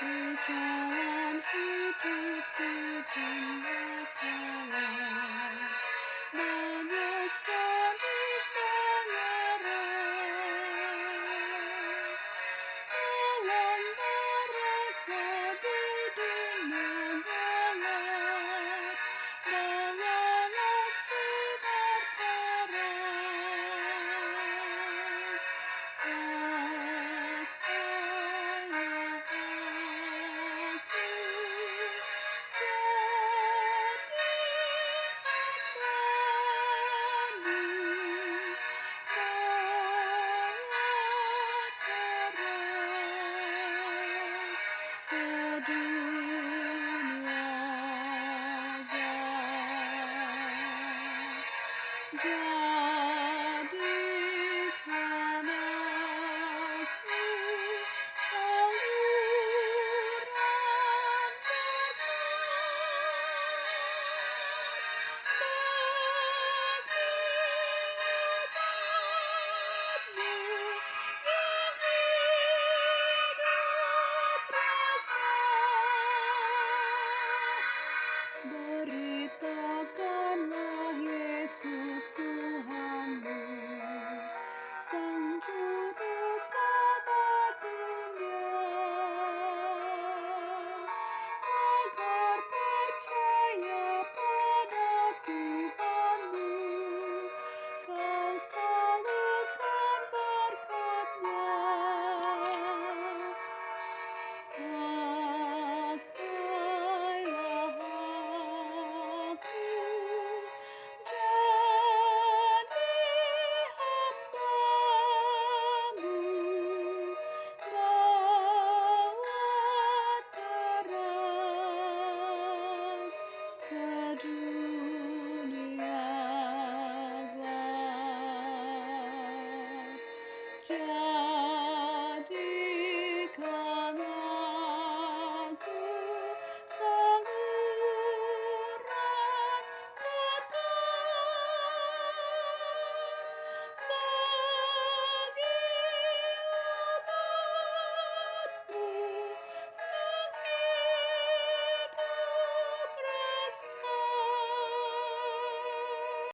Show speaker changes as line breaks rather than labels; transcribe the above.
Di jalan hidup di dunia kelam, banyak sedih mengerang. Tolong mereka di dunia gelap, bawalah sinar terang. Pakailah aku jadi hamba-Mu, bawa terang ke dunia gelap. Jadikan aku saluran berkat, bagi umat-Mu yang hidup resah. Beritakanlah Yesus Tuhanmu, Sang Jurus'lamat dunia, agar percaya pada Tuhanmu, kau salurkan berkat-Nya. Pakailah aku jadi hamba-Mu, bawa terang ke dunia gelap.